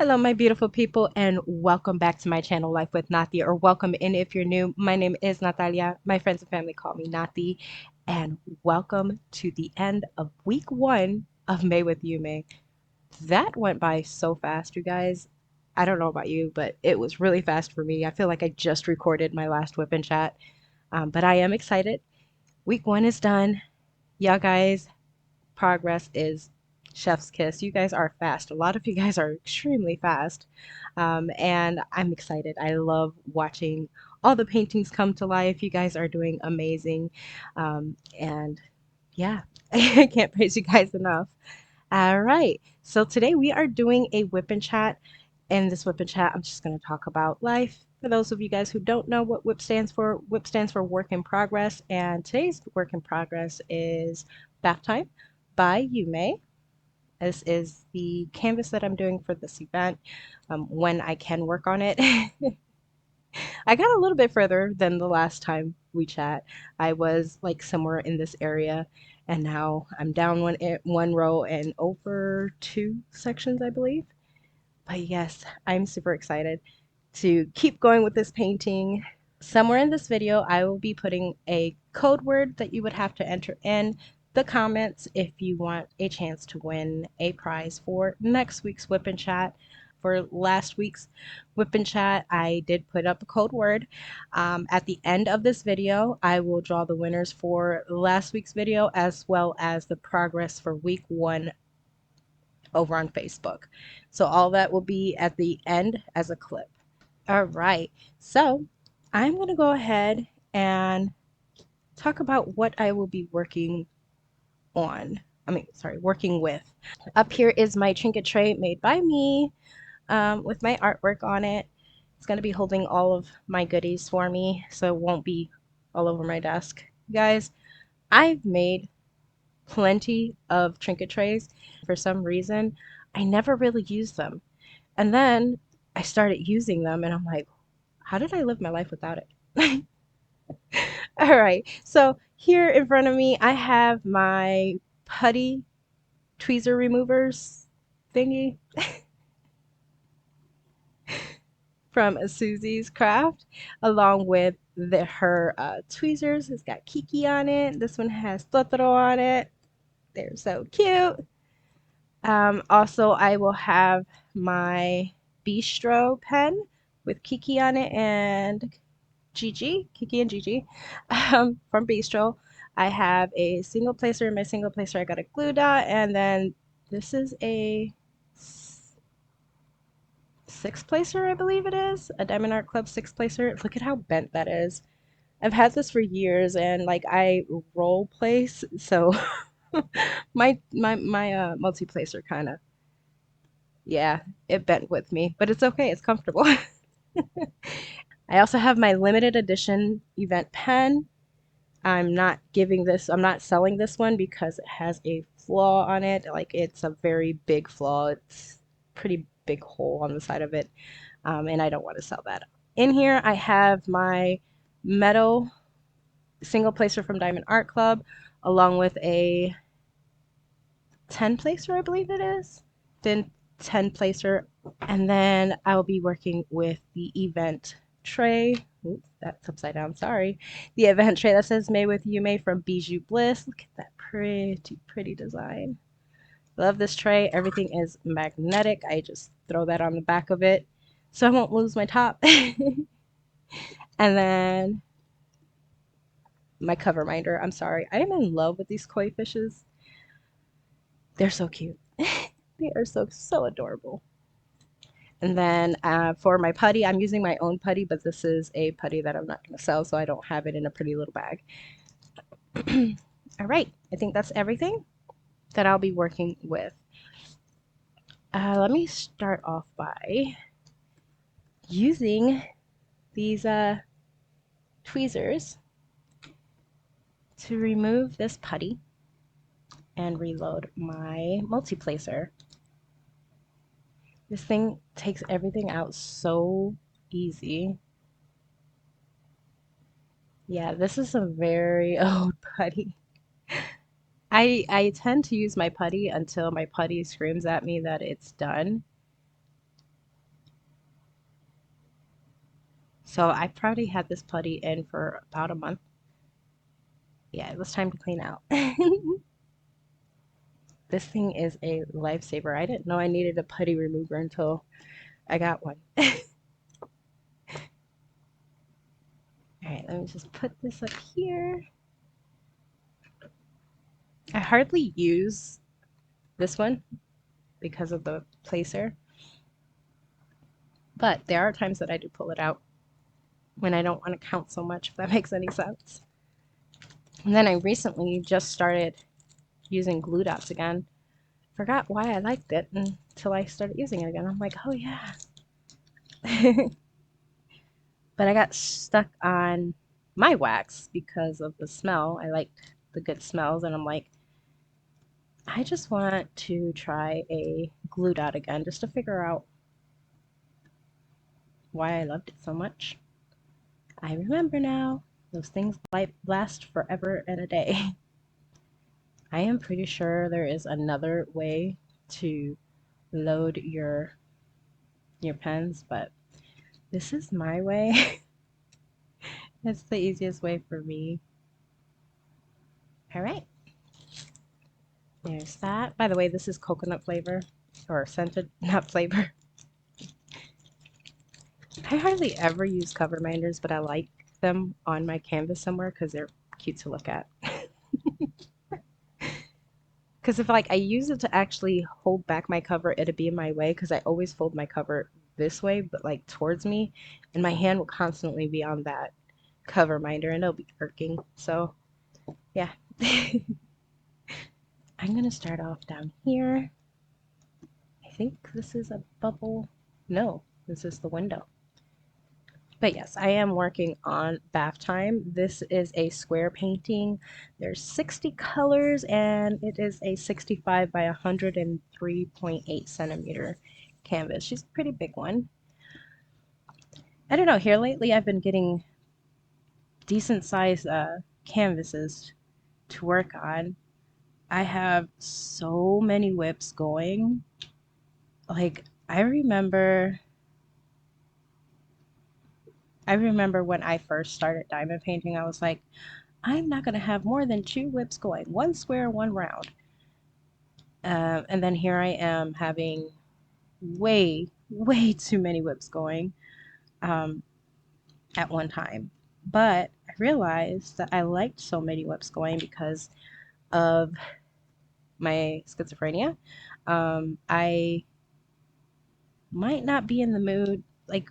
Hello, my beautiful people, and welcome back to my channel, Life with Nati, or welcome in if you're new. My name is Natalia. My friends and family call me Nati, and welcome to the end of week one of May with Yuumei. That went by so fast, you guys. I don't know about you, but it was really fast for me. I feel like I just recorded my last whip and chat, but I am excited. Week one is done. Y'all guys, progress is chef's kiss. You guys are fast. A lot of you guys are extremely fast. And I'm excited. I love watching all the paintings come to life. You guys are doing amazing. And yeah, I can't praise you guys enough. All right. So today we are doing a whip and chat. In this whip and chat, I'm just going to talk about life. For those of you guys who don't know what WIP stands for work in progress. And today's work in progress is Bath Time by Yuumei. This is the canvas that I'm doing for this event when I can work on it. I got a little bit further than the last time we chat. I was like somewhere in this area, and now I'm down one row and over two sections, I believe. But yes, I'm super excited to keep going with this painting. Somewhere in this video, I will be putting a code word that you would have to enter in the comments if you want a chance to win a prize for next week's Whip and Chat. For last week's Whip and Chat, I did put up a code word. At the end of this video, I will draw the winners for last week's video as well as the progress for week one over on Facebook. So all that will be at the end as a clip. All right, so I'm going to go ahead and talk about what I will be working on. Working with. Up here is my trinket tray made by me with my artwork on it. It's going to be holding all of my goodies for me, so it won't be all over my desk. Guys, I've made plenty of trinket trays. For some reason, I never really used them. And then I started using them, and I'm like, how did I live my life without it? All right, so here in front of me, I have my putty tweezer removers thingy from Susy's Craft, along with her tweezers. It's got Kiki on it. This one has Totoro on it. They're so cute. Also, I will have my Bistro pen with Kiki on it and Kiki and Gigi from Bistro. I have a single placer. In my single placer, I got a glue dot, and then this is a six placer, I believe it is, a Diamond Art Club six placer. Look at how bent that is. I've had this for years, and like I role place, so my multi placer kind of, yeah, it bent with me, but it's okay. It's comfortable. I also have my limited edition event pen. I'm not selling this one because it has a flaw on it. Like it's a very big flaw. It's pretty big hole on the side of it. And I don't want to sell that. In here, I have my metal single placer from Diamond Art Club, along with a 10 placer, I believe it is. Then 10 placer. And then I'll be working with the event tray. Oops, that's upside down, sorry. The event tray that says May with Yuumei from Bijou Bliss. Look at that pretty design. Love this tray. Everything is magnetic. I just throw that on the back of it so I won't lose my top. And then my cover minder. I'm sorry. I am in love with these koi fishes. They're so cute. They are so adorable. And then for my putty, I'm using my own putty, but this is a putty that I'm not going to sell, so I don't have it in a pretty little bag. All right, I think that's everything that I'll be working with. Let me start off by using these tweezers to remove this putty and reload my multi-placer. This thing takes everything out so easy. Yeah, this is a very old putty. I tend to use my putty until my putty screams at me that it's done. So I probably had this putty in for about a month. Yeah, it was time to clean out. This thing is a lifesaver. I didn't know I needed a putty remover until I got one. All right, let me just put this up here. I hardly use this one because of the placer, but there are times that I do pull it out when I don't want to count so much, if that makes any sense. And then I recently just started using glue dots again. Forgot why I liked it until I started using it again. I'm like, oh yeah. But I got stuck on my wax because of the smell. I like the good smells, and I'm like, I just want to try a glue dot again just to figure out why I loved it so much. I remember now. Those things last forever and a day. I am pretty sure there is another way to load your pens, but this is my way. It's the easiest way for me. All right, there's that. By the way, this is coconut flavor or scented nut flavor. I hardly ever use cover minders, but I like them on my canvas somewhere because they're cute to look at. Because if like I use it to actually hold back my cover, it'd be in my way because I always fold my cover this way, but like towards me, and my hand will constantly be on that cover minder and it'll be irking. So yeah. I'm gonna start off down here. I think this is a bubble. No, this is the window. But yes, I am working on Bath Time. This is a square painting. There's 60 colors and it is a 65 by 103.8 centimeter canvas. She's a pretty big one. I don't know, here lately I've been getting decent sized canvases to work on. I have so many WIPs going. Like I remember when I first started diamond painting, I was like, I'm not going to have more than 2 WIPs going, one square, one round. And then here I am having way, way too many WIPs going um, at one time. But I realized that I liked so many WIPs going because of my schizophrenia. I might not be in the mood, like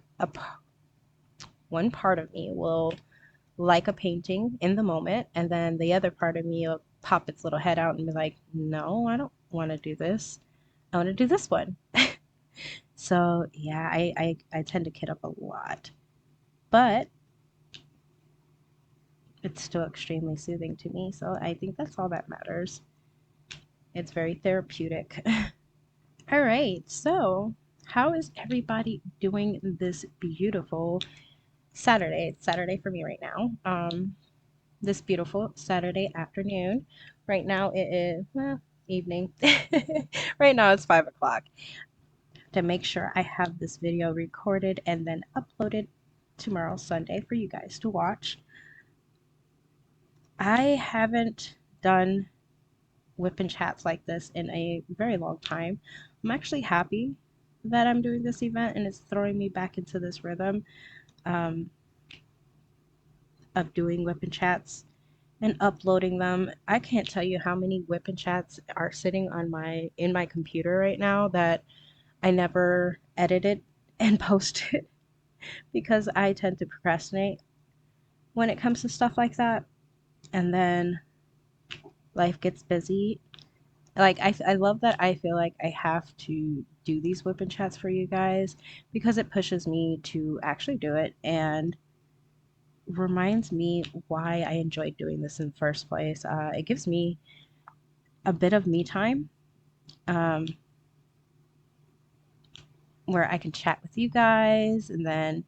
one part of me will like a painting in the moment, and then the other part of me will pop its little head out and be like, no, I don't want to do this. I want to do this one. So yeah, I tend to kid up a lot, but it's still extremely soothing to me. So I think that's all that matters. It's very therapeutic. All right, so how is everybody doing this beautiful Saturday? It's Saturday for me right now. This beautiful Saturday afternoon. Right now it is evening. Right now it's 5 o'clock. To make sure I have this video recorded and then uploaded tomorrow, Sunday, for you guys to watch. I haven't done whip and chats like this in a very long time. I'm actually happy that I'm doing this event and it's throwing me back into this rhythm um, of doing whip and chats and uploading them. I can't tell you how many whip and chats are sitting on my computer right now that I never edited and posted because I tend to procrastinate when it comes to stuff like that. And then life gets busy. Like I love that I feel like I have to do these whip and chats for you guys because it pushes me to actually do it and reminds me why I enjoyed doing this in the first place. It gives me a bit of me time um, where I can chat with you guys. And then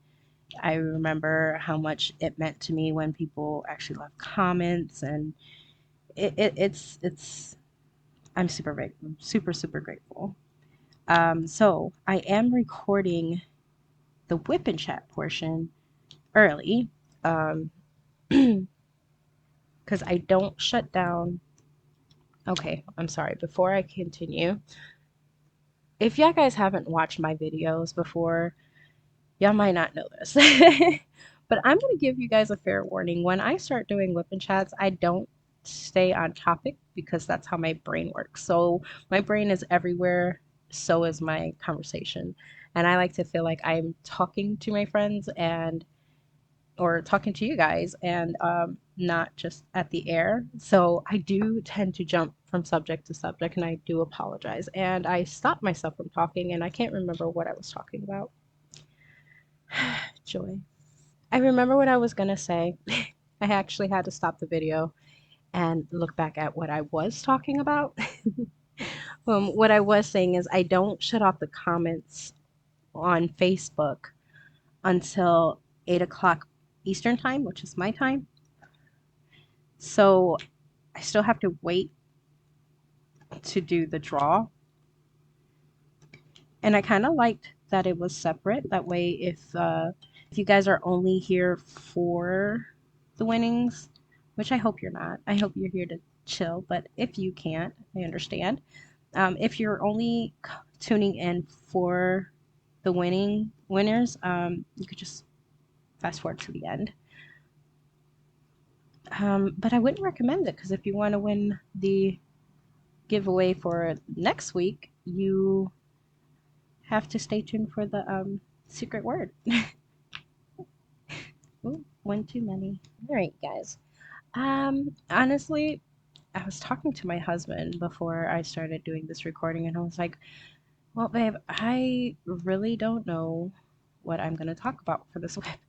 I remember how much it meant to me when people actually left comments, and it's I'm super grateful, super grateful. So I am recording the whip and chat portion early, um, because I don't shut down. Okay, I'm sorry. Before I continue, if y'all guys haven't watched my videos before, y'all might not know this. But I'm going to give you guys a fair warning. When I start doing whip and chats, I don't stay on topic because that's how my brain works. So my brain is everywhere, so is my conversation. And I like to feel like I'm talking to my friends and or talking to you guys and not just at the air. So I do tend to jump from subject to subject and I do apologize. And I stopped myself from talking and I can't remember what I was talking about. Joy. I remember what I was gonna say. I actually had to stop the video and look back at what I was talking about. What I was saying is I don't shut off the comments on Facebook until 8 o'clock Eastern time, which is my time. So I still have to wait to do the draw. And I kind of liked that it was separate. That way, if you guys are only here for the winnings, which I hope you're not, I hope you're here to chill. But if you can't, I understand. If you're only tuning in for the winners, you could just fast forward to the end. But I wouldn't recommend it because if you want to win the giveaway for next week, you have to stay tuned for the secret word. Ooh, one too many. All right, guys. Honestly, I was talking to my husband before I started doing this recording, and I was like, "Well, babe, I really don't know what I'm gonna talk about for this whip."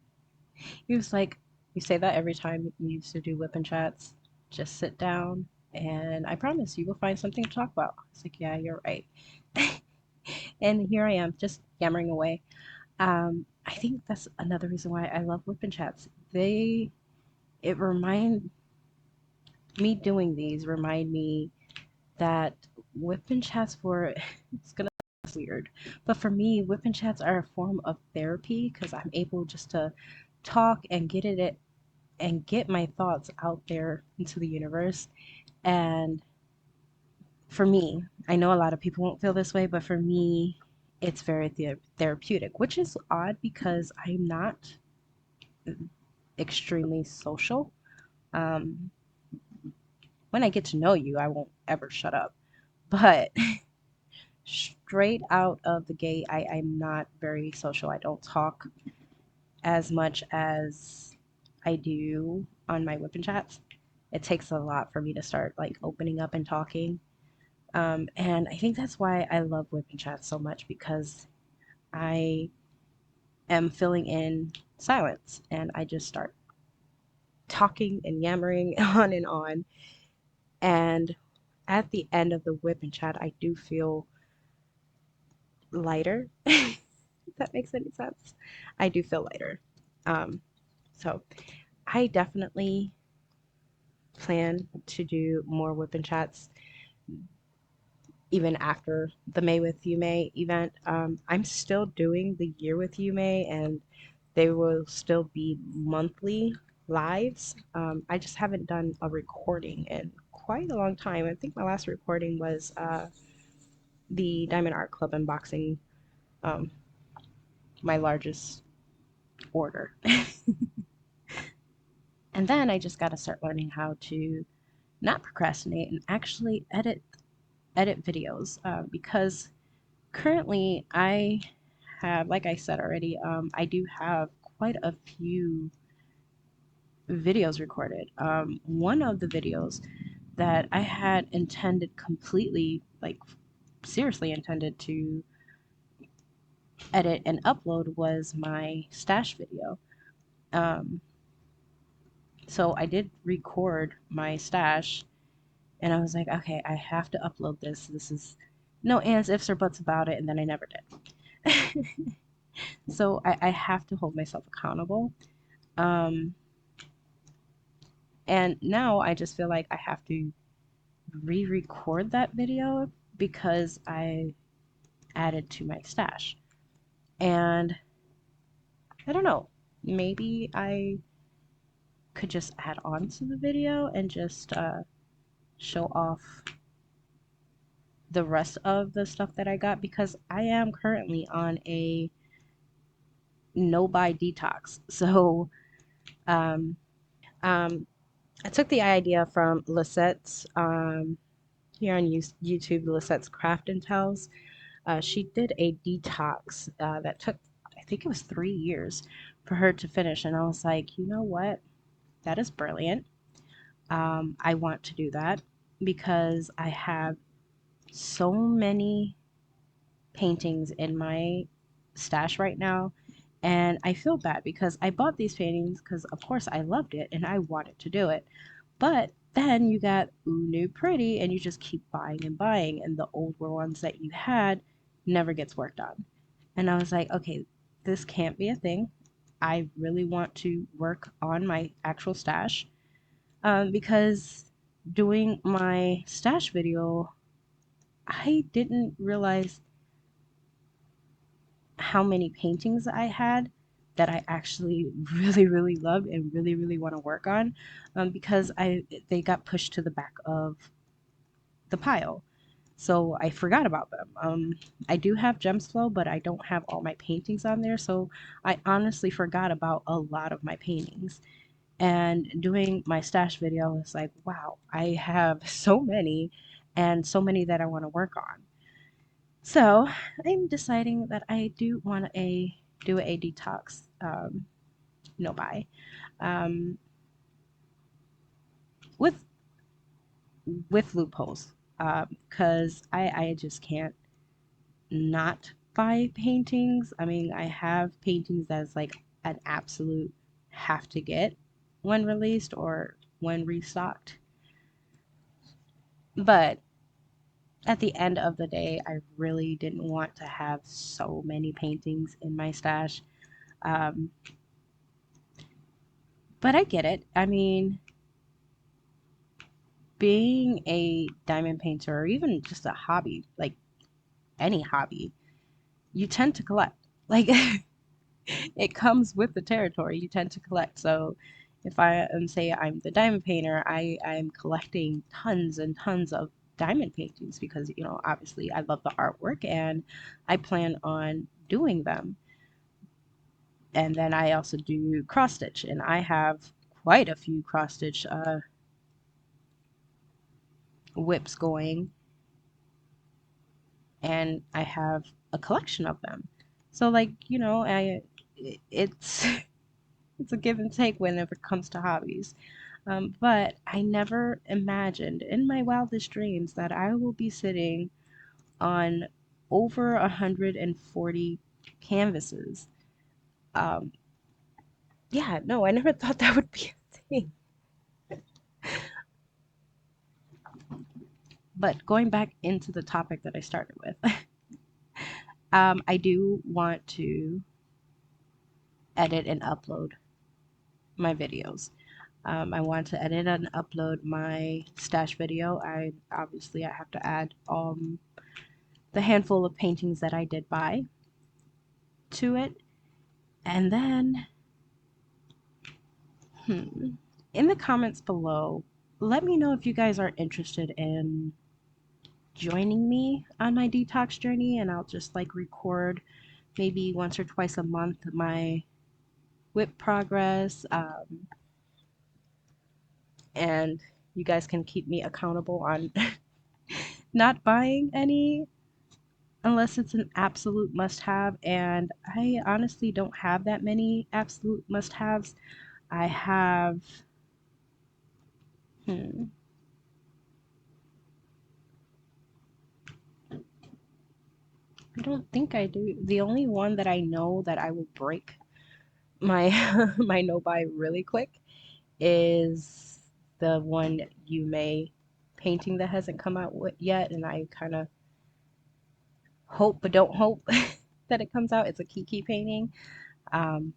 He was like, "You say that every time you used to do whip and chats. Just sit down, and I promise you will find something to talk about." I was like, "Yeah, you're right." And here I am, just yammering away. I think that's another reason why I love whip and chats. It remind me doing these remind me that whip and chats for it's gonna sound weird, but for me, whip and chats are a form of therapy because I'm able just to talk and and get my thoughts out there into the universe. And for me, I know a lot of people won't feel this way, but for me, it's very therapeutic, which is odd because I'm not extremely social. Um, when I get to know you, I won't ever shut up. But straight out of the gate, I'm not very social. I don't talk as much as I do on my whip and chats. It takes a lot for me to start like opening up and talking. And I think that's why I love whip and chats so much because I am filling in silence and I just start talking and yammering on and on. And at the end of the whip and chat, I do feel lighter, if that makes any sense. I do feel lighter. Um, so I definitely plan to do more whip and chats even after the May with Yuumei event. I'm still doing the year with Yuumei and they will still be monthly lives. I just haven't done a recording in quite a long time. I think my last recording was the Diamond Art Club unboxing, um, my largest order. And then I just got to start learning how to not procrastinate and actually edit videos because currently I have, like I said already, I do have quite a few videos recorded. One of the videos that I had intended completely, like seriously intended to edit and upload was my stash video. Um, so I did record my stash and I was like, okay, I have to upload this. This is no ands, ifs, or buts about it, and then I never did. So I have to hold myself accountable. Um, and now I just feel like I have to re-record that video because I added to my stash. And I don't know. maybe I could just add on to the video and just show off the rest of the stuff that I got, because I am currently on a no buy detox. So um, I took the idea from Lisette's here on YouTube, Lisette's Craft and Tells. She did a detox that took, I think it was 3 years for her to finish. And I was like, you know what? That is brilliant. I want to do that because I have so many paintings in my stash right now. And I feel bad because I bought these paintings because, of course, I loved it and I wanted to do it. But then you got ooh new pretty and you just keep buying and buying, and the older ones that you had never gets worked on. And I was like, okay, this can't be a thing. I really want to work on my actual stash, because doing my stash video, I didn't realize how many paintings I had that I actually really, really loved and really, really want to work on, because they got pushed to the back of the pile. So I forgot about them. I do have Gems Flow, but I don't have all my paintings on there. So I honestly forgot about a lot of my paintings. And doing my stash video, I was like, wow, I have so many and so many that I want to work on. So I'm deciding that I do want to do a detox, no buy, um, with loopholes, because I just can't not buy paintings. I mean, I have paintings that's like an absolute have to get when released or when restocked. But at the end of the day, I really didn't want to have so many paintings in my stash. Um, but I get it. I mean, being a diamond painter or even just a hobby, like any hobby, you tend to collect. Like it comes with the territory. You tend to collect. So if I say I'm the diamond painter, I'm collecting tons and tons of diamond paintings because, obviously I love the artwork and I plan on doing them. And then I also do cross stitch, and I have quite a few cross stitch WIPs going, and I have a collection of them. So like, it's it's a give and take whenever it comes to hobbies. But I never imagined in my wildest dreams that I will be sitting on over 140 canvases. Um, yeah, no, I never thought that would be a thing. But going back into the topic that I started with, I do want to edit and upload my videos. I want to edit and upload my stash video. I have to add the handful of paintings that I did buy to it. And then, in the comments below, let me know if you guys are interested in joining me on my detox journey, and I'll just like record maybe once or twice a month my WIP progress, and you guys can keep me accountable on not buying any unless it's an absolute must have. And I honestly don't have that many absolute must haves. I have, hmm, I don't think I do. The only one that I know that I will break my my no buy really quick is the one Yuumei painting that hasn't come out yet, and I kind of hope but don't hope that it comes out. It's a Kiki painting. Um,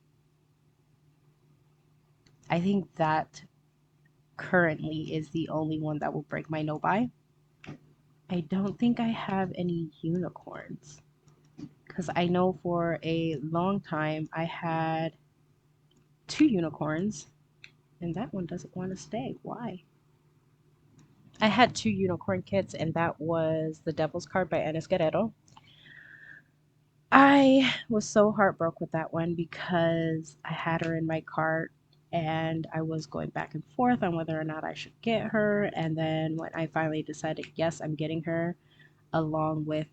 I think that currently is the only one that will break my no buy. I don't think I have any unicorns because I know for a long time I had 2 unicorns, and that one doesn't want to stay. Why? I had 2 unicorn kits, and that was the Devil's Card by Enes Guerrero. I was so heartbroken with that one because I had her in my cart and I was going back and forth on whether or not I should get her. And then when I finally decided, yes, I'm getting her, along with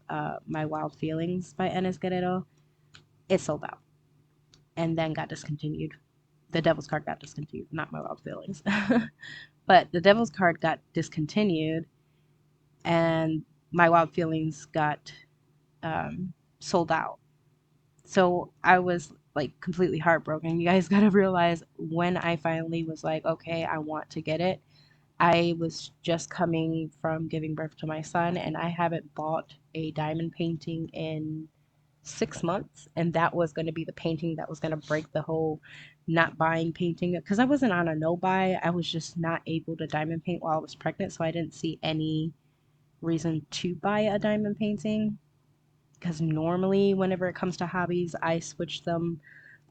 My Wild Feelings by Enes Guerrero, it sold out and then got discontinued. The Devil's Card got discontinued, not My Wild Feelings. But the Devil's Card got discontinued and My Wild Feelings got sold out. So I was like completely heartbroken. You guys gotta realize when I finally was like, okay, I want to get it, I was just coming from giving birth to my son, and I haven't bought a diamond painting in 6 months. And that was going to be the painting that was going to break the whole not buying painting because I wasn't on a no buy. I was just not able to diamond paint while I was pregnant. So I didn't see any reason to buy a diamond painting because normally whenever it comes to hobbies, I switch them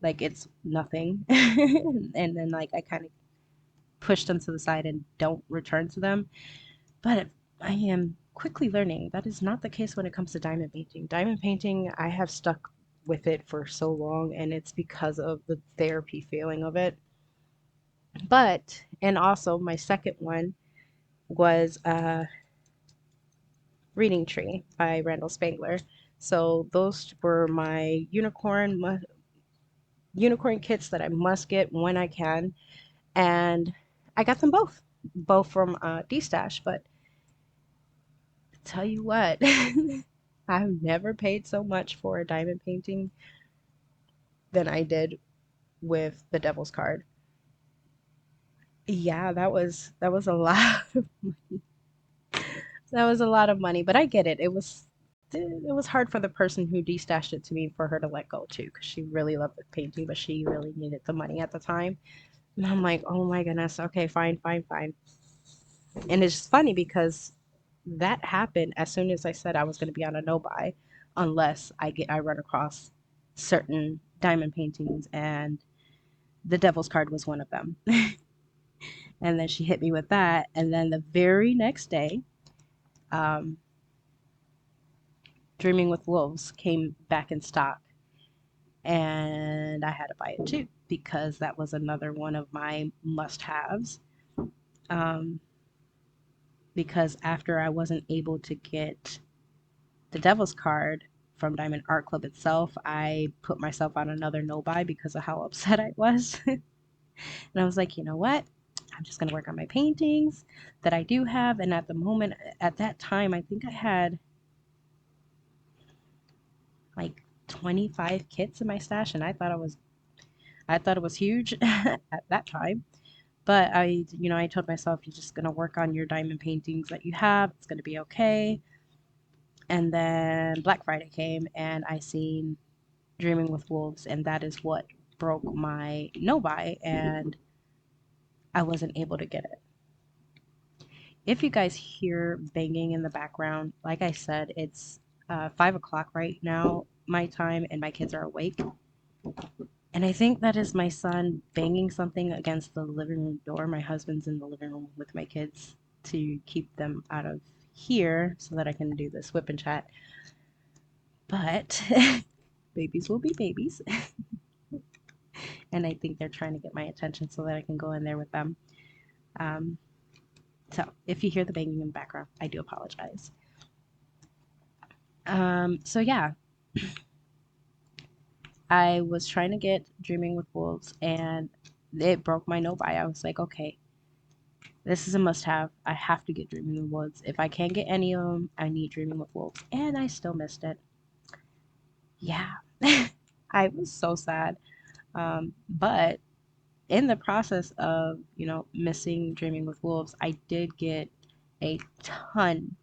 like it's nothing. And then like I kind of push them to the side and don't return to them. But I am quickly learning that is not the case when it comes to diamond painting. Diamond painting, I have stuck with it for so long, and it's because of the therapy feeling of it. But, and also my second one was Reading Tree by Randall Spangler. So those were my unicorn kits that I must get when I can, and I got them both from D-Stash. But tell you what, I've never paid so much for a diamond painting than I did with the Devil's Card. Yeah, that was a lot. That was a lot of money, but I get it. It was hard for the person who destashed it to me for her to let go too, because she really loved the painting, but she really needed the money at the time. And I'm like, oh my goodness, okay, fine, fine, fine. And it's funny because that happened as soon as I said I was going to be on a no buy, unless I run across certain diamond paintings, and the Devil's Card was one of them. And then she hit me with that, and then the very next day, um, Dreaming with Wolves came back in stock, and I had to buy it too because that was another one of my must-haves. Um, because after I wasn't able to get the Devil's Card from Diamond Art Club itself, I put myself on another no buy because of how upset I was. And I was like, you know what? I'm just going to work on my paintings that I do have. And at the moment, at that time, I think I had like 25 kits in my stash, and I thought it was huge at that time. But I told myself, you're just going to work on your diamond paintings that you have. It's going to be okay. And then Black Friday came, and I seen Dreaming with Wolves, and that is what broke my no buy, and I wasn't able to get it. If you guys hear banging in the background, like I said, it's 5 o'clock right now, my time, and my kids are awake. And I think that is my son banging something against the living room door. My husband's in the living room with my kids to keep them out of here so that I can do this whip and chat. But babies will be babies. And I think they're trying to get my attention so that I can go in there with them. Um, so if you hear the banging in the background, I do apologize. So yeah, I was trying to get Dreaming with Wolves, and it broke my no buy. I was like, okay, this is a must have. I have to get Dreaming with Wolves. If I can't get any of them, I need Dreaming with Wolves. And I still missed it. Yeah. I was so sad. But in the process of, missing Dreaming with Wolves, I did get a ton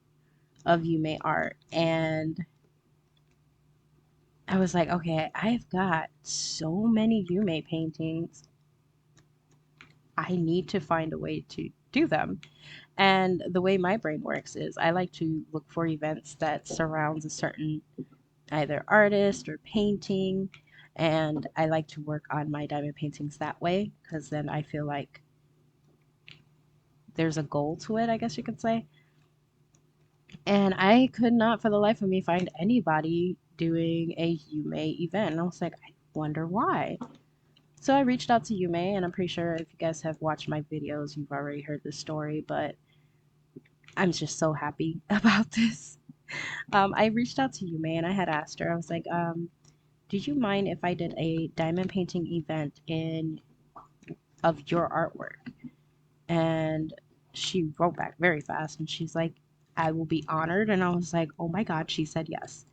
of Yuumei art. And I was like, okay, I've got so many Yuumei paintings. I need to find a way to do them. And the way my brain works is I like to look for events that surrounds a certain either artist or painting. And I like to work on my diamond paintings that way because then I feel like there's a goal to it, I guess you could say. And I could not for the life of me find anybody doing a Yuumei event. And I was like, I wonder why. So I reached out to Yuumei, and I'm pretty sure if you guys have watched my videos, you've already heard this story, but I'm just so happy about this. I reached out to Yuumei and I had asked her, I was like, do you mind if I did a diamond painting event in of your artwork? And she wrote back very fast and she's like, I will be honored. And I was like, oh my God, she said yes.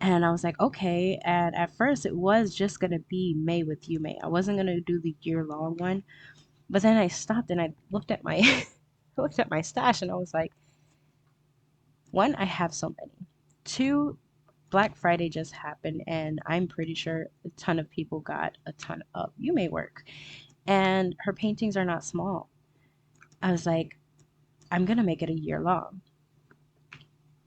And I was like, okay. And at first, it was just gonna be May with Yuumei. I wasn't gonna do the year-long one. But then I stopped and I looked at my looked at my stash and I was like, one, I have so many. Two, Black Friday just happened and I'm pretty sure a ton of people got a ton of Yuumei work. And her paintings are not small. I was like, I'm gonna make it a year long.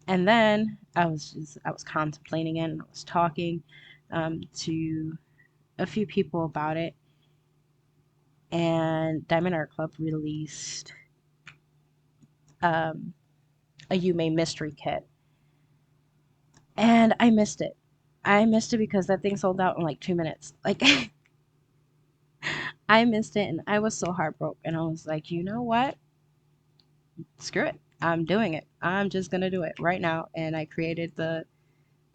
And then I was contemplating it and I was talking to a few people about it, and Diamond Art Club released um, a Yuumei mystery kit, and I missed it. I missed it because that thing sold out in like 2 minutes. Like I missed it, and I was so heartbroken. And I was like, you know what? Screw it. I'm doing it. I'm just gonna do it right now. And I created the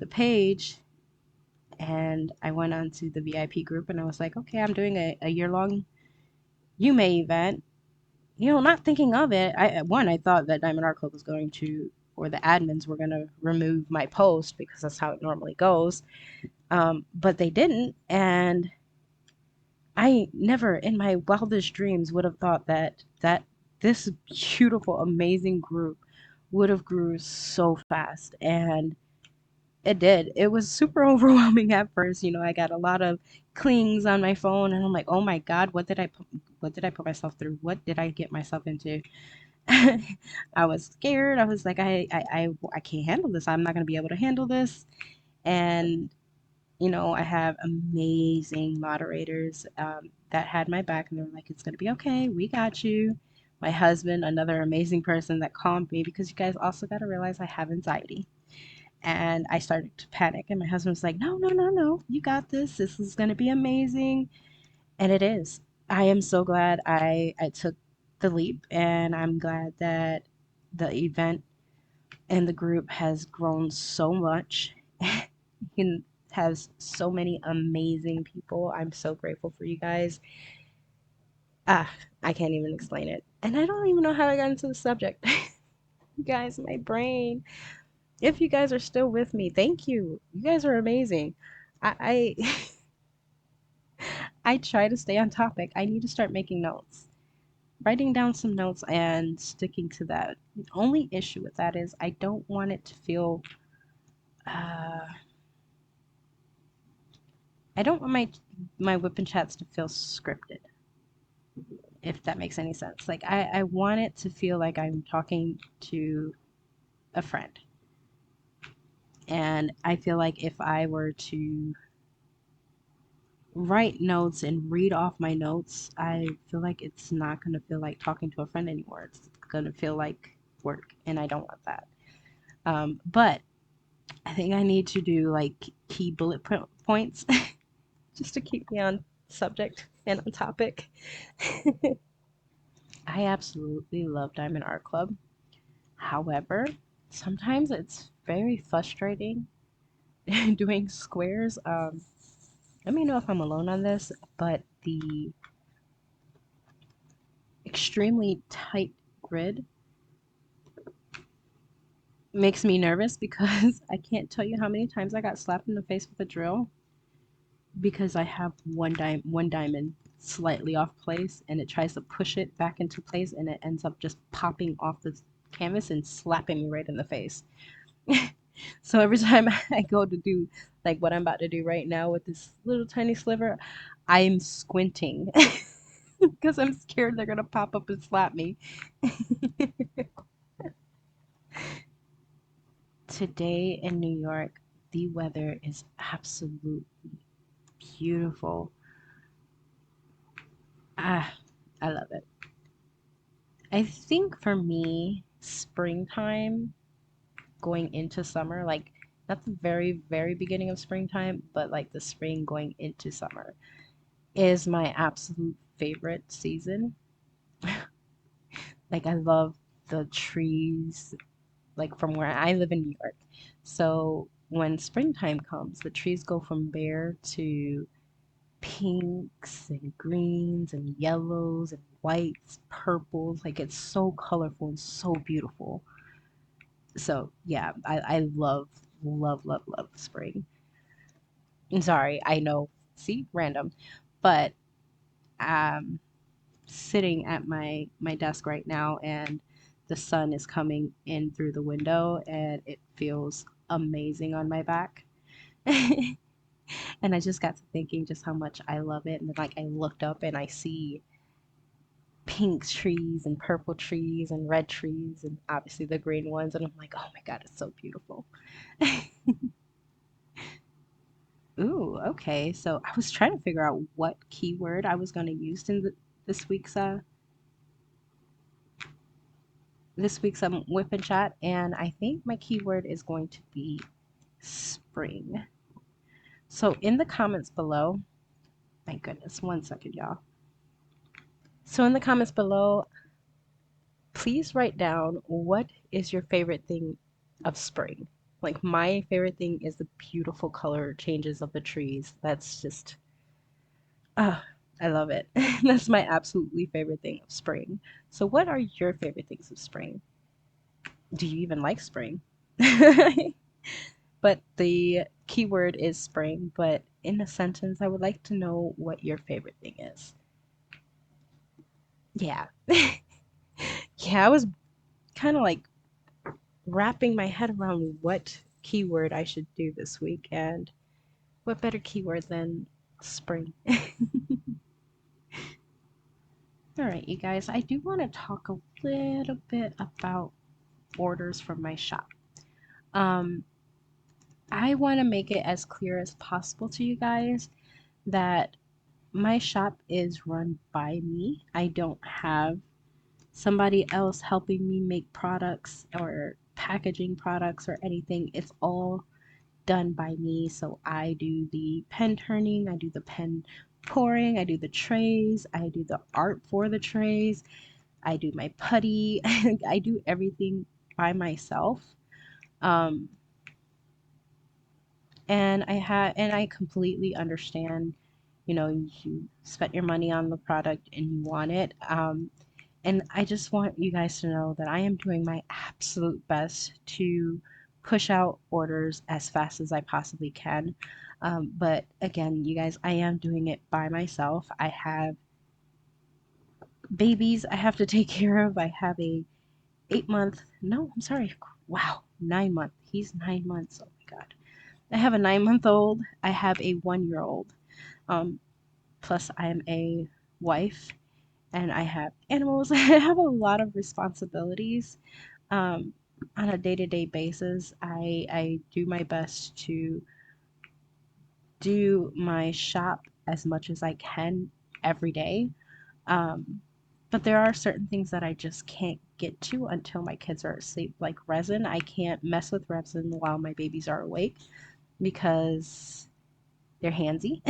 page, and I went onto the VIP group, and I was like, okay, I'm doing a year long Yuumei event, not thinking of it. I thought that Diamond Art Club was going to, or the admins were going to remove my post because that's how it normally goes. But they didn't, and I never in my wildest dreams would have thought that this beautiful, amazing group would have grew so fast, and it did. It was super overwhelming at first. I got a lot of clings on my phone, and I'm like, oh my God, what did I put myself through? What did I get myself into? I was scared. I was like, I can't handle this. I'm not going to be able to handle this. And, I have amazing moderators that had my back, and they were like, it's going to be okay. We got you. My husband, another amazing person that calmed me, because you guys also got to realize I have anxiety. And I started to panic, and my husband was like, no, no, no, no. You got this. This is going to be amazing. And it is. I am so glad I took the leap, and I'm glad that the event and the group has grown so much and has so many amazing people. I'm so grateful for you guys. Ah, I can't even explain it. And I don't even know how I got into the subject. You guys, my brain. If you guys are still with me, thank you. You guys are amazing. I I try to stay on topic. I need to start making notes. Writing down some notes and sticking to that. The only issue with that is I don't want it to feel, uh, I don't want my whip and chats to feel scripted, if that makes any sense. Like I want it to feel like I'm talking to a friend. And I feel like if I were to write notes and read off my notes, I feel like it's not going to feel like talking to a friend anymore. It's going to feel like work, and I don't want that. But I think I need to do like key points just to keep me on subject and on topic. I absolutely love Diamond Art Club. However, sometimes it's very frustrating doing squares. Let me know if I'm alone on this, but the extremely tight grid makes me nervous because I can't tell you how many times I got slapped in the face with a drill because I have one diamond slightly off place, and it tries to push it back into place, and it ends up just popping off the canvas and slapping me right in the face. So every time I go to do like what I'm about to do right now with this little tiny sliver, I'm squinting because I'm scared they're gonna pop up and slap me. Today in New York, the weather is absolutely beautiful. Ah, I love it. I think for me, springtime going into summer, like not the very, very beginning of springtime, but like the spring going into summer is my absolute favorite season. Like I love the trees, like from where I live in New York. So when springtime comes, the trees go from bare to pinks and greens and yellows and whites, purples. Like it's so colorful and so beautiful. So yeah, I love, love, love, love spring. I'm sorry, I know, see, random, but um sitting at my desk right now and the sun is coming in through the window and it feels amazing on my back. And I just got to thinking just how much I love it. And then, like I looked up and I see pink trees and purple trees and red trees and obviously the green ones and I'm like, oh my God, it's so beautiful. Ooh, okay. So I was trying to figure out what keyword I was going to use in this week's whip and chat, and I think my keyword is going to be spring. So in the comments below, my goodness, one second, y'all. So in the comments below, please write down what is your favorite thing of spring. Like my favorite thing is the beautiful color changes of the trees. That's just, ah, I love it. That's my absolutely favorite thing of spring. So what are your favorite things of spring? Do you even like spring? But the keyword is spring, but in a sentence, I would like to know what your favorite thing is. Yeah. Yeah, I was kind of like wrapping my head around what keyword I should do this week, and what better keyword than spring? All right, you guys, I do want to talk a little bit about orders from my shop. Um, I want to make it as clear as possible to you guys that my shop is run by me. I don't have somebody else helping me make products or packaging products or anything. It's all done by me. So I do the pen turning, I do the pen pouring, I do the trays, I do the art for the trays, I do my putty. I do everything by myself. Um, and I completely understand, you know, you spent your money on the product and you want it. And I just want you guys to know that I am doing my absolute best to push out orders as fast as I possibly can. But again, you guys, I am doing it by myself. I have babies I have to take care of. I have a 8 month, no, I'm sorry. Wow, 9 month. He's 9 months. Oh my God. I have a 9 month old. I have a 1 year old. Um, Plus I am a wife and I have animals. I have a lot of responsibilities um, on a day-to-day basis. I do my best to do my shop as much as I can every day. Um, but there are certain things that I just can't get to until my kids are asleep. Like resin, I can't mess with resin while my babies are awake because they're handsy.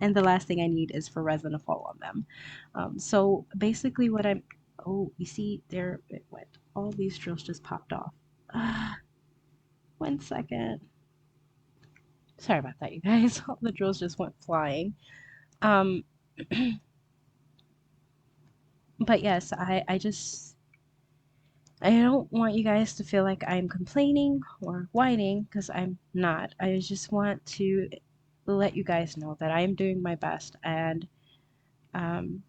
And the last thing I need is for resin to fall on them. So basically, what I'm oh, you see, there it went. All these drills just popped off. Ah, 1 second. Sorry about that, you guys. All the drills just went flying. Um, but yes, I don't want you guys to feel like I'm complaining or whining because I'm not. I just want to let you guys know that I am doing my best and um,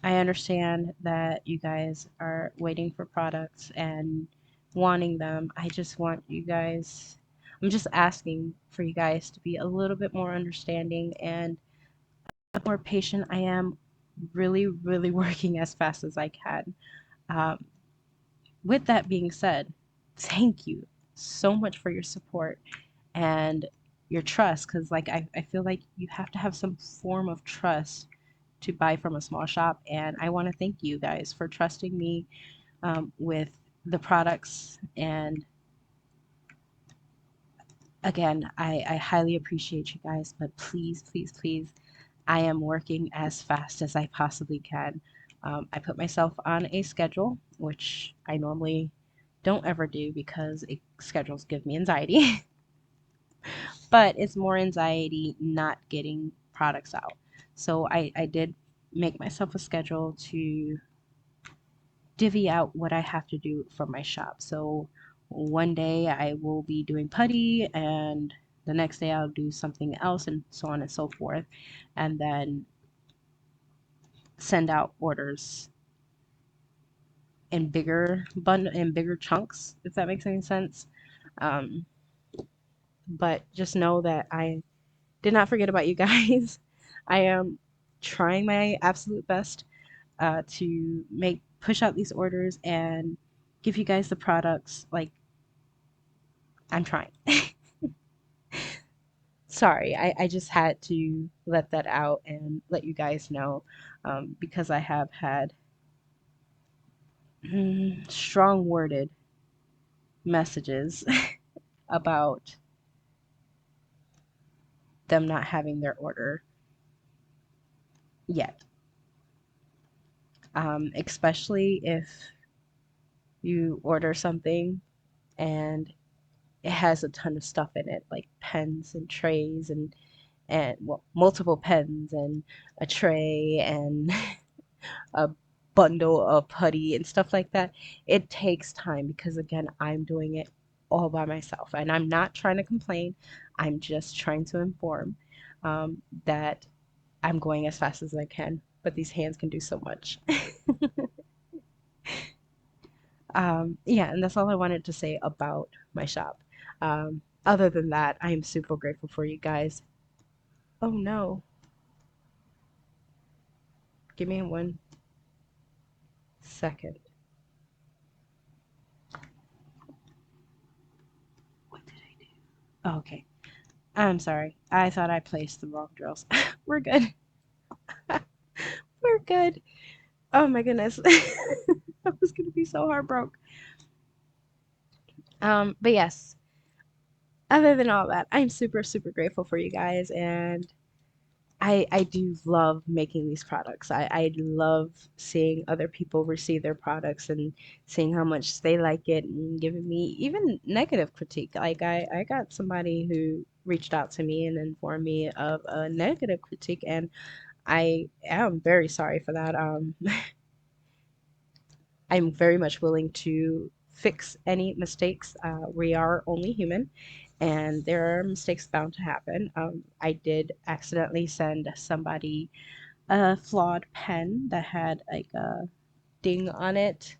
I understand that you guys are waiting for products and wanting them. I just want you guys, I'm just asking for you guys to be a little bit more understanding and more patient. I am really, really working as fast as I can. Um, with that being said, thank you so much for your support. And your trust, because like I feel like you have to have some form of trust to buy from a small shop, and I want to thank you guys for trusting me with the products. And again, I highly appreciate you guys, but please, please, please, I am working as fast as I possibly can. I put myself on a schedule, which I normally don't ever do because schedules give me anxiety, but it's more anxiety not getting products out. So I did make myself a schedule to divvy out what I have to do for my shop. So one day I will be doing putty, and the next day I'll do something else, and so on and so forth. And then send out orders in bigger chunks, if that makes any sense. Um, but just know that I did not forget about you guys. I am trying my absolute best to push out these orders and give you guys the products. Like, I'm trying. Sorry, I just had to let that out and let you guys know, because I have had strong worded messages about them not having their order yet. Especially if you order something and it has a ton of stuff in it, like pens and trays and well, multiple pens and a tray and a bundle of putty and stuff like that. It takes time because again, I'm doing it all by myself, and I'm not trying to complain. I'm just trying to inform that I'm going as fast as I can, but these hands can do so much. Yeah, and that's all I wanted to say about my shop. Other than that, I am super grateful for you guys. Oh no, give me 1 second. What did I do? Oh, okay. I'm sorry. I thought I placed the wrong drills. We're good. We're good. Oh my goodness. I was gonna be so heartbroken. But yes, other than all that, I'm super, super grateful for you guys, and I do love making these products. I love seeing other people receive their products and seeing how much they like it and giving me even negative critique. Like I got somebody who reached out to me and informed me of a negative critique, and I am very sorry for that. I'm very much willing to fix any mistakes. We are only human, and there are mistakes bound to happen. I did accidentally send somebody a flawed pen that had like a ding on it,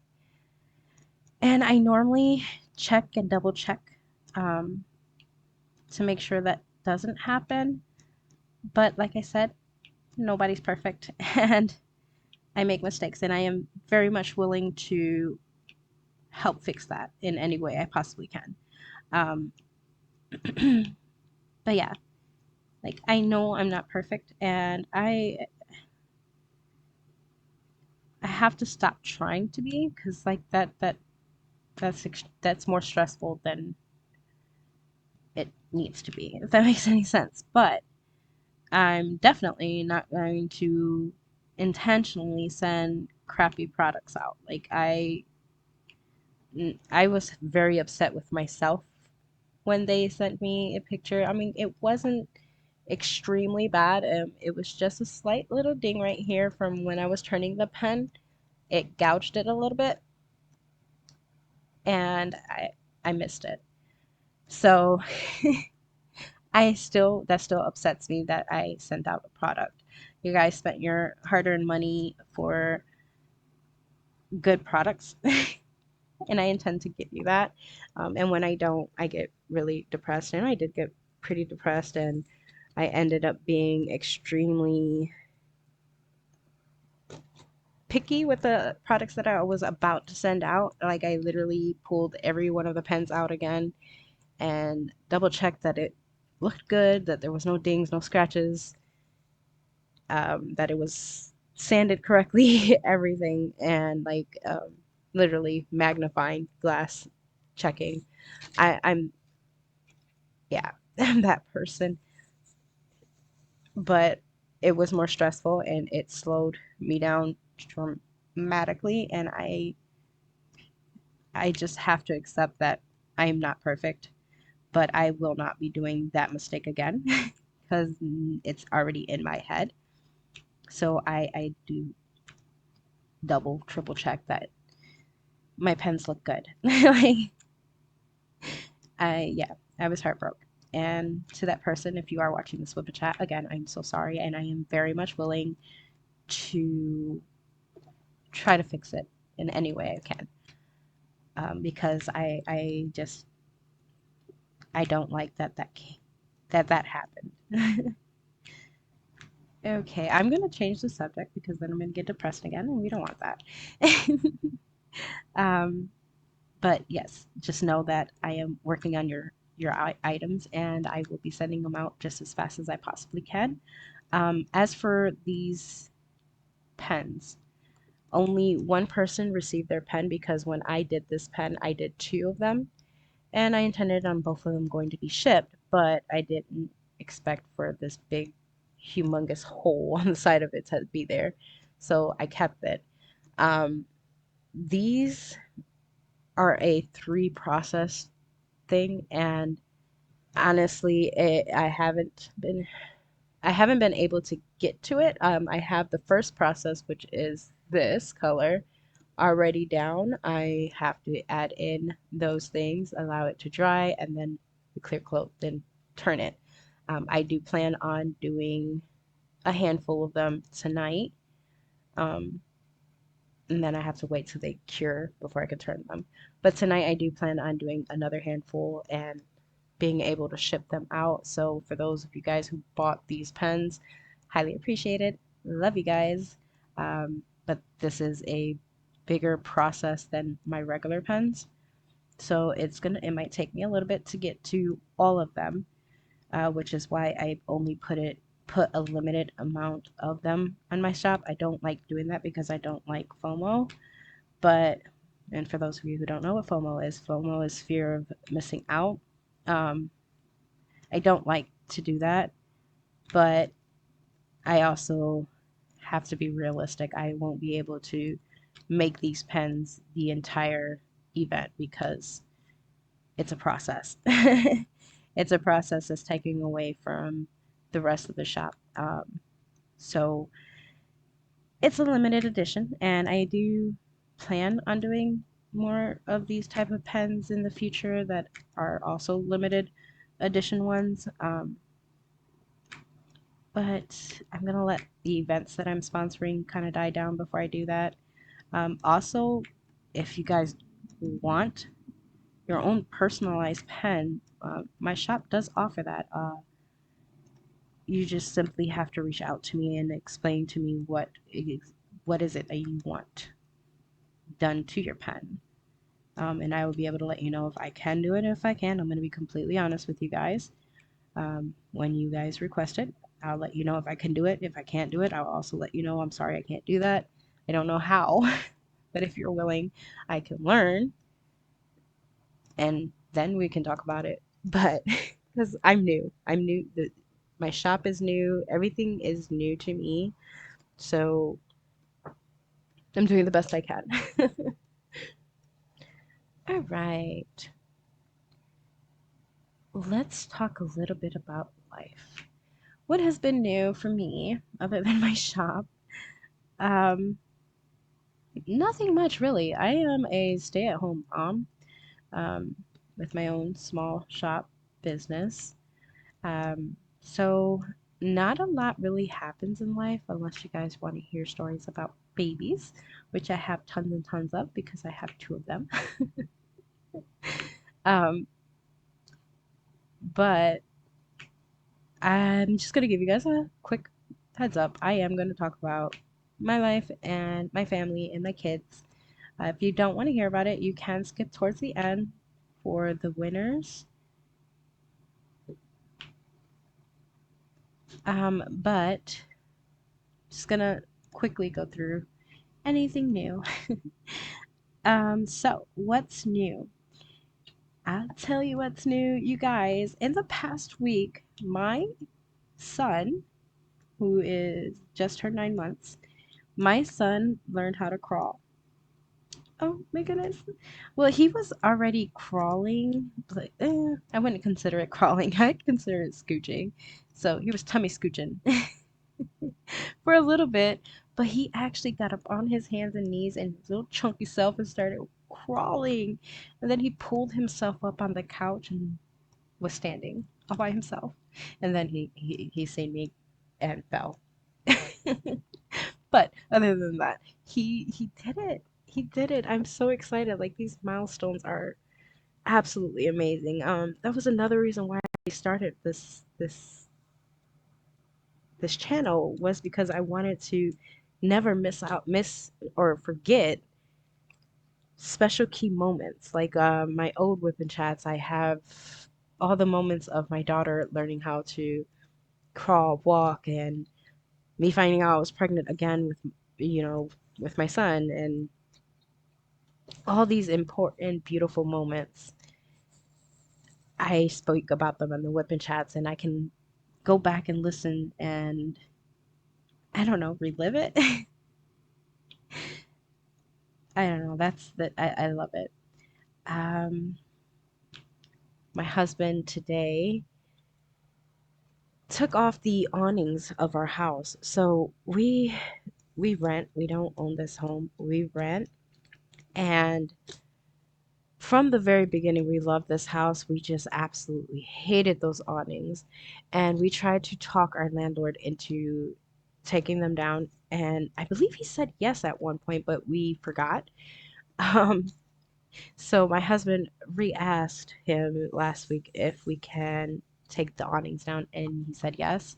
and I normally check and double check um, to make sure that doesn't happen. But like I said, nobody's perfect, and I make mistakes, and I am very much willing to help fix that in any way I possibly can. Um, but yeah, like I know I'm not perfect, and I have to stop trying to be, because like that's more stressful than it needs to be, if that makes any sense. But I'm definitely not going to intentionally send crappy products out. Like I was very upset with myself when they sent me a picture. I mean, it wasn't extremely bad. It was just a slight little ding right here from when I was turning the pen. It gouged it a little bit, and I missed it. So that still upsets me that I sent out a product. You guys spent your hard-earned money for good products, and I intend to give you that. And when I don't, I get really depressed, and I did get pretty depressed, and I ended up being extremely picky with the products that I was about to send out. Like I literally pulled every one of the pens out again and double checked that looked good, that there was no dings, no scratches, that it was sanded correctly, everything, and like literally magnifying glass checking. I'm yeah, I'm that person, but it was more stressful and it slowed me down dramatically, and I just have to accept that I am not perfect, but I will not be doing that mistake again because it's already in my head. So I do double, triple check that my pens look good. Like yeah, I was heartbroken. And to that person, if you are watching this with a chat, again, I'm so sorry, and I am very much willing to try to fix it in any way I can. Because I just I don't like that happened. Okay, I'm gonna change the subject because then I'm gonna get depressed again, and we don't want that. um, but yes, just know that I am working on your items, and I will be sending them out just as fast as I possibly can. As for these pens, only one person received their pen because when I did this pen, I did two of them, and I intended on both of them going to be shipped, but I didn't expect for this big, humongous hole on the side of it to be there, so I kept it. Um, these are a three process thing, and honestly, I haven't been able to get to it. I have the first process, which is this color, already down. I have to add in those things, allow it to dry, and then the clear coat, then turn it. I do plan on doing a handful of them tonight, um, and then I have to wait till they cure before I can turn them. But tonight I do plan on doing another handful and being able to ship them out. So for those of you guys who bought these pens, highly appreciated. Love you guys. But this is a bigger process than my regular pens. So it might take me a little bit to get to all of them, which is why I only put a limited amount of them on my shop. I don't like doing that because I don't like FOMO. But and for those of you who don't know what FOMO is fear of missing out. Um, I don't like to do that, but I also have to be realistic. I won't be able to make these pens the entire event because it's a process. It's a process that's taking away from the rest of the shop. So it's a limited edition, and I do plan on doing more of these type of pens in the future that are also limited edition ones. But I'm gonna let the events that I'm sponsoring kind of die down before I do that. Also, if you guys want your own personalized pen, my shop does offer that. You just simply have to reach out to me and explain to me what is it that you want done to your pen. And I will be able to let you know if I can do it. If I can, I'm going to be completely honest with you guys. When you guys request it, I'll let you know if I can do it. If I can't do it, I'll also let you know I'm sorry I can't do that. I don't know how, but if you're willing, I can learn and then we can talk about it. But because I'm new. My shop is new. Everything is new to me. So I'm doing the best I can. All right. Let's talk a little bit about life. What has been new for me other than my shop? Um, Nothing much really. I am a stay-at-home mom um, with my own small shop business. So not a lot really happens in life unless you guys want to hear stories about babies, which I have tons and tons of because I have two of them. Um, but I'm just gonna give you guys a quick heads up. I am going to talk about my life and my family and my kids. If you don't want to hear about it, you can skip towards the end for the winners. But just gonna quickly go through anything new. So what's new? I'll tell you what's new, you guys. In the past week, my son, who is just turned 9 months, my son learned how to crawl. Oh my goodness. Well, he was already crawling, but I wouldn't consider it crawling. I'd consider it scooching. So he was tummy scooching for a little bit, but he actually got up on his hands and knees and his little chunky self and started crawling. And then he pulled himself up on the couch and was standing all by himself. And then he seen me and fell. But other than that, he did it. He did it. I'm so excited. Like these milestones are absolutely amazing. That was another reason why I started this channel was because I wanted to never miss or forget special key moments. Like my old whip and chats, I have all the moments of my daughter learning how to crawl, walk, and me finding out I was pregnant again with, you know, with my son, and all these important, beautiful moments. I spoke about them in the whip and chats, and I can go back and listen and I don't know, relive it. I don't know. I love it. Um, my husband today took off the awnings of our house. So we rent. We don't own this home. We rent. And from the very beginning, we loved this house. We just absolutely hated those awnings. And we tried to talk our landlord into taking them down. And I believe he said yes at one point, but we forgot. Um, so my husband re-asked him last week if we can take the awnings down, and he said yes.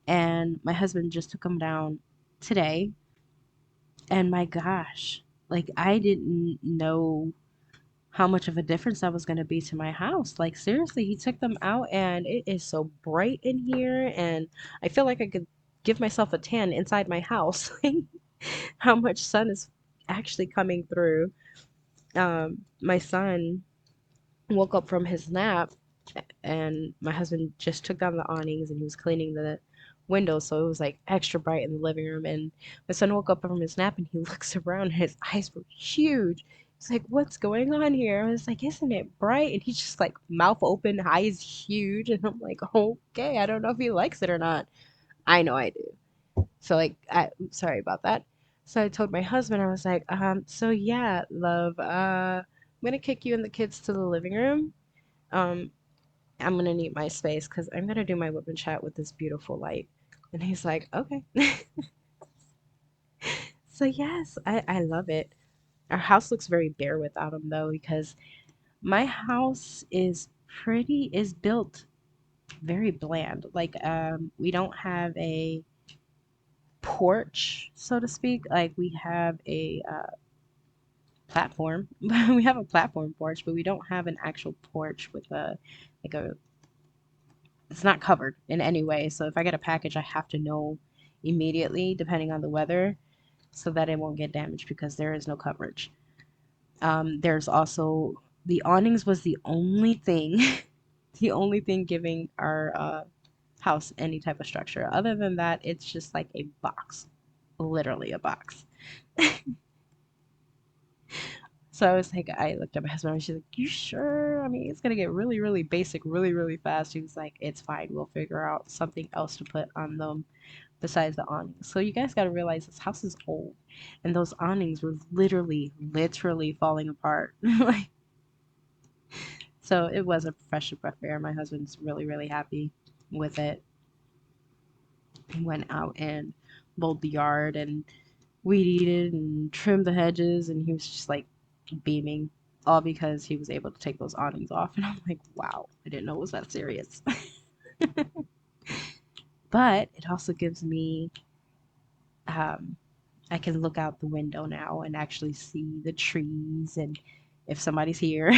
And my husband just took them down today. And my gosh, like I didn't know how much of a difference that was going to be to my house. Like seriously, he took them out and it is so bright in here and I feel like I could give myself a tan inside my house. How much sun is actually coming through. My son woke up from his nap and my husband just took down the awnings and he was cleaning the windows so it was like extra bright in the living room, and my son woke up from his nap and he looks around and his eyes were huge. He's like, what's going on here? I was like, isn't it bright? And he's just like mouth open, eyes huge, and I'm like, okay, I don't know if he likes it or not. I know I do. So like I sorry about that. So I told my husband, I was like, so yeah, love, I'm gonna kick you and the kids to the living room. um I'm gonna need my space because I'm gonna do my whip and chat with this beautiful light. And he's like, okay. So yes, I love it. Our house looks very bare without him though, because my house is built very bland. Like we don't have a porch, so to speak. Like we have a platform. We have a platform porch, but we don't have an actual porch with a like a it's not covered in any way. So if I get a package, I have to know immediately, depending on the weather, so that it won't get damaged because there is no coverage. There's also the awnings was the only thing, the only thing giving our house any type of structure. Other than that, it's just like a box, literally a box. So I was like, I looked at my husband and she's like, you sure? I mean, it's gonna get really, really basic really, really fast. She was like, it's fine. We'll figure out something else to put on them besides the awnings. So you guys gotta realize this house is old and those awnings were literally falling apart. Like, so it was a fresh breath of air. My husband's really, really happy with it. He went out and mowed the yard and weed eated and trimmed the hedges, and he was just like beaming, all because he was able to take those awnings off. And I'm like, wow, I didn't know it was that serious. But it also gives me, um, I can look out the window now and actually see the trees and if somebody's here.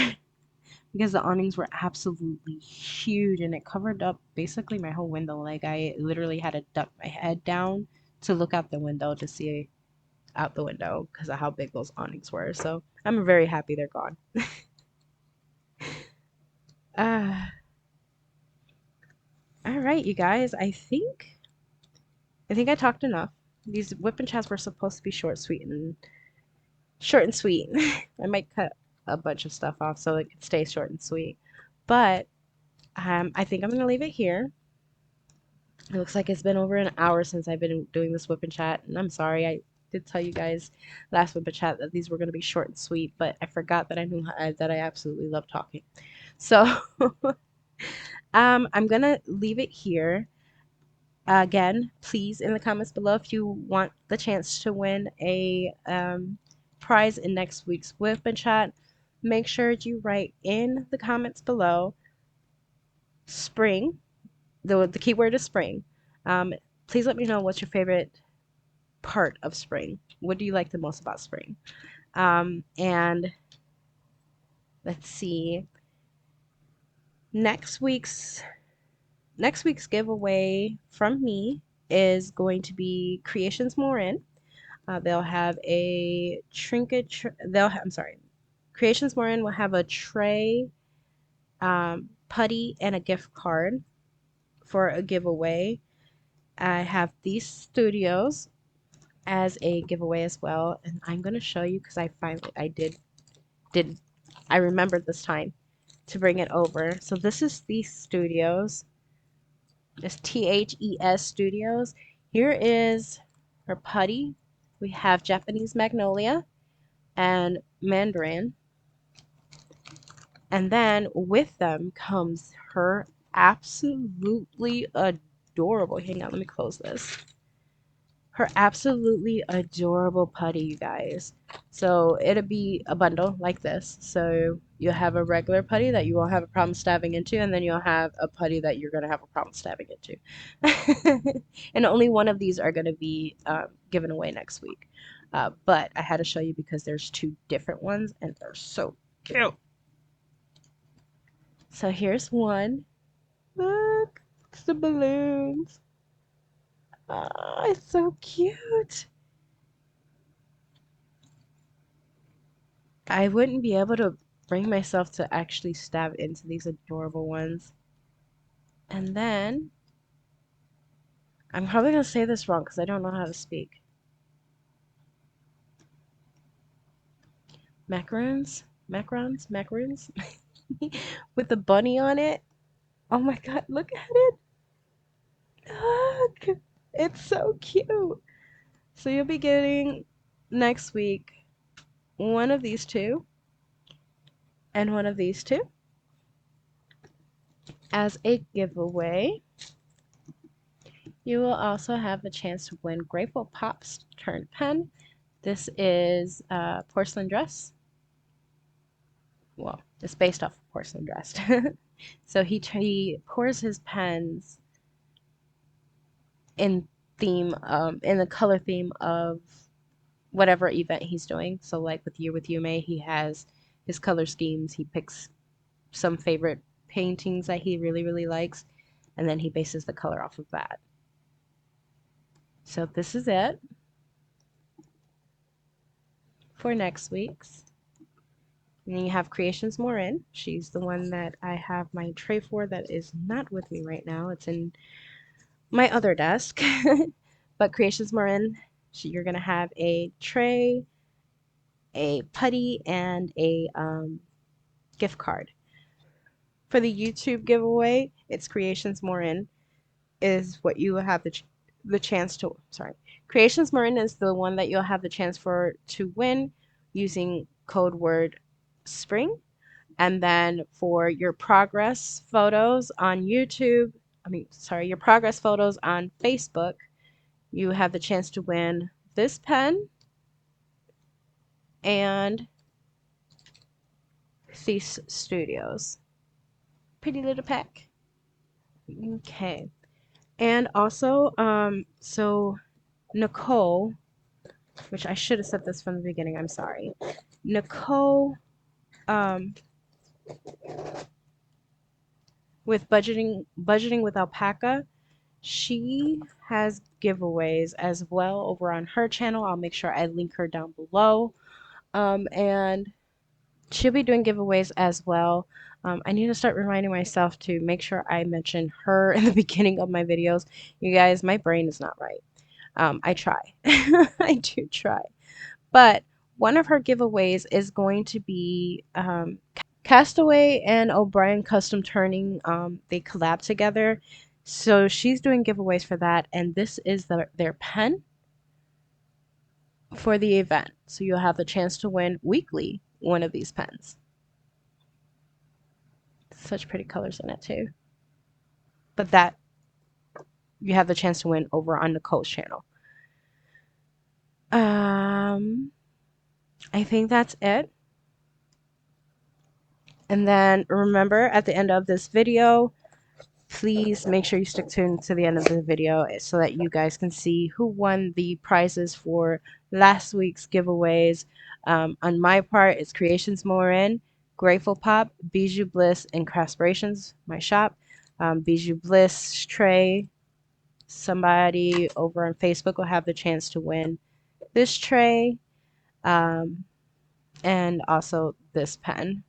because the awnings were absolutely huge and it covered up basically my whole window. Like I literally had to duck my head down to look out the window to see out the window because of how big those awnings were. So I'm very happy they're gone. Uh, all right, you guys. I think I talked enough. These whip and chats were supposed to be short and sweet. I might cut a bunch of stuff off so it could stay short and sweet. But I think I'm gonna leave it here. It looks like it's been over an hour since I've been doing this whip and chat, and I'm sorry. I did tell you guys last whip and chat that these were gonna be short and sweet, but I forgot that that I absolutely love talking. So I'm gonna leave it here. Again, please in the comments below if you want the chance to win a prize in next week's whip and chat. Make sure you write in the comments below spring. The keyword is spring. Um, please let me know what's your favorite part of spring. What do you like the most about spring? And let's see. Next week's giveaway from me is going to be Creationz More In. They'll have a I'm sorry. Creationz More In will have a tray, putty, and a gift card for a giveaway. I have these studios as a giveaway as well, and I'm gonna show you because I I remembered this time to bring it over. So this is these studios. It's THES Studios. Here is her putty. We have Japanese Magnolia and Mandarin. And then with them comes her absolutely adorable. Hang on, let me close this. Her absolutely adorable putty, you guys. So it'll be a bundle like this. So you'll have a regular putty that you won't have a problem stabbing into, and then you'll have a putty that you're going to have a problem stabbing into. And only one of these are going to be given away next week. But I had to show you because there's two different ones, and they're so cute. So here's one. Look, it's the balloons. Oh, it's so cute. I wouldn't be able to bring myself to actually stab into these adorable ones. And then, I'm probably going to say this wrong because I don't know how to speak. Macaroons? Macarons? Macaroons? With the bunny on it. Oh my god, look at it. Look. It's so cute. So you'll be getting next week one of these two and one of these two as a giveaway. You will also have the chance to win Greatful Pop's Turn Pen. This is porcelain dress. Well, it's based off of porcelain dress. So he pours his pens in in the color theme of whatever event he's doing. So like with Yuumei, he has his color schemes. He picks some favorite paintings that he really, really likes, and then he bases the color off of that. So this is it for next week's. And then you have Creationz More In. She's the one that I have my tray for that is not with me right now. It's in my other desk. But Creationz More In, you're going to have a tray, a putty, and a gift card. For the YouTube giveaway, it's Creationz More In is what you will have the chance to, sorry. Creationz More In is the one that you'll have the chance to win using code word spring. And then for your progress photos on YouTube, your progress photos on Facebook, you have the chance to win this pen and these studios. Pretty little pack. Okay. And also, so Nicole, which I should have said this from the beginning, I'm sorry. Nicole with budgeting with alpaca. She has giveaways as well over on her channel. I'll make sure I link her down below. And she'll be doing giveaways as well. I need to start reminding myself to make sure I mention her in the beginning of my videos. You guys, my brain is not right. I try. I do try. But one of her giveaways is going to be Castaway and OBrians Custom Turning. They collab together. So she's doing giveaways for that. And this is their pen for the event. So you'll have the chance to win weekly one of these pens. Such pretty colors in it too. But that you have the chance to win over on Nicole's channel. I think that's it. And then remember at the end of this video, please make sure you stick tuned to the end of the video so that you guys can see who won the prizes for last week's giveaways. On my part, it's Creationz Morin, Greatful Pop, Bijou Bliss, and Craftsperations, my shop. Bijou Bliss tray. Somebody over on Facebook will have the chance to win this tray and also this pen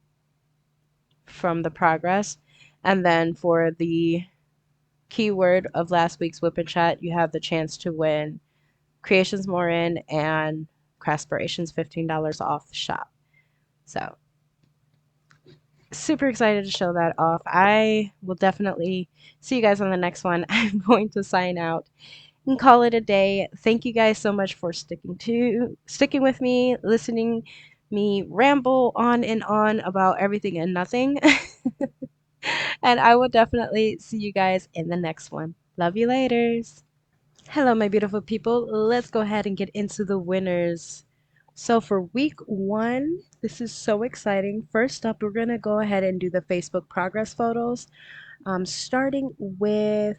from the progress. And then for the keyword of last week's WIP and chat, you have the chance to win Creationz Morin and Craftsperations $15 off the shop. So super excited to show that off. I will definitely see you guys on the next one. I'm going to sign out and call it a day. Thank you guys so much for sticking with me, listening me ramble on and on about everything and nothing. And I will definitely see you guys in the next one. Love you laters. Hello, my beautiful people. Let's go ahead and get into the winners. So for week one, this is so exciting. First up, we're going to go ahead and do the Facebook progress photos. Starting with,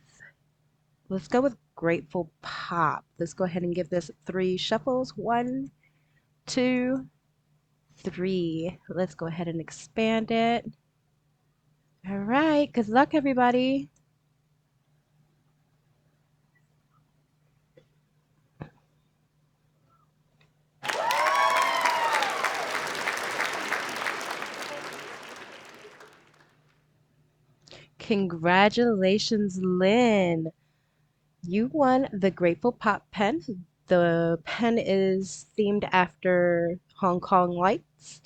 let's go with Greatful Pop. Let's go ahead and give this 3 shuffles. 1, 2, 3. Let's go ahead and expand it. All right, good luck, everybody. Congratulations, Lynn. You won the Greatful Pop pen. The pen is themed after Hong Kong lights.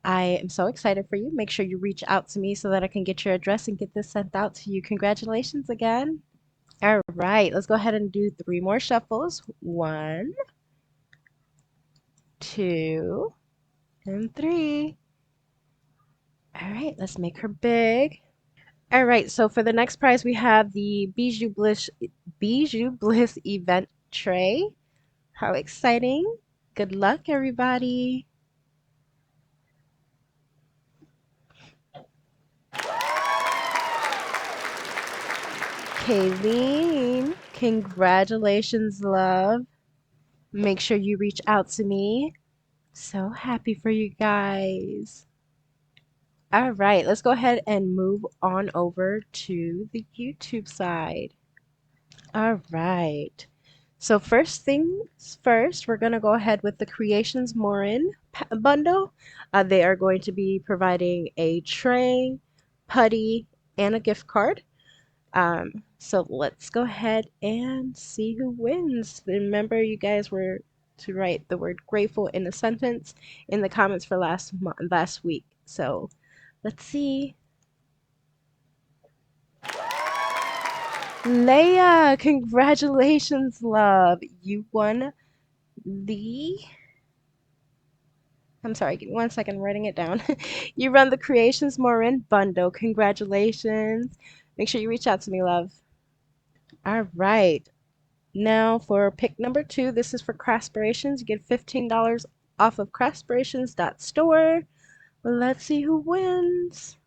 I am so excited for you. Make sure you reach out to me so that I can get your address and get this sent out to you. Congratulations again. All right, let's go ahead and do 3 more shuffles. 1, 2, and 3. All right, let's make her big. All right, so for the next prize, we have the Bijou Bliss event tray. How exciting. Good luck, everybody. Kayleen, congratulations, love. Make sure you reach out to me. So happy for you guys. All right, let's go ahead and move on over to the YouTube side. All right. So first things first, we're going to go ahead with the Creationz Morin bundle. They are going to be providing a tray, putty, and a gift card. So let's go ahead and see who wins. Remember, you guys were to write the word grateful in a sentence in the comments for last week. So let's see. Leia, congratulations, love. You won the, I'm sorry, give me 1 second, I'm writing it down. You run the Creationz Morin bundle. Congratulations. Make sure you reach out to me, love. All right. Now for pick number 2, this is for Craftsperations. You get $15 off of craftsperations.store. Let's see who wins.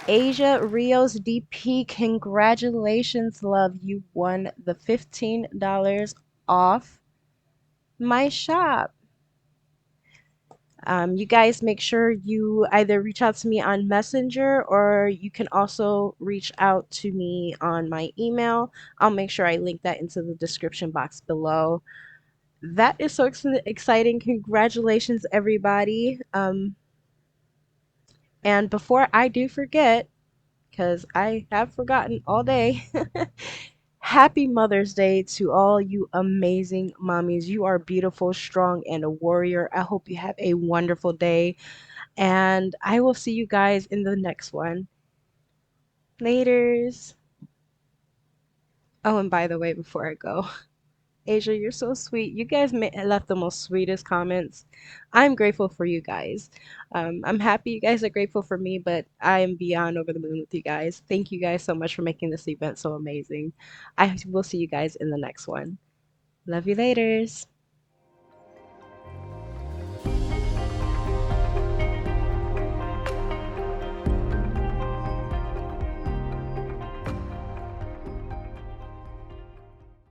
Asia Rios DP, congratulations, love. You won the $15 off my shop. You guys make sure you either reach out to me on Messenger or you can also reach out to me on my email. I'll make sure I link that into the description box below. That is so exciting. Congratulations, everybody. And before I do forget, because I have forgotten all day, happy Mother's Day to all you amazing mommies. You are beautiful, strong, and a warrior. I hope you have a wonderful day. And I will see you guys in the next one. Laters. Oh, and by the way, before I go, Asia, you're so sweet. You guys left the most sweetest comments. I'm grateful for you guys. I'm happy you guys are grateful for me, but I am beyond over the moon with you guys. Thank you guys so much for making this event so amazing. I will see you guys in the next one. Love you laters.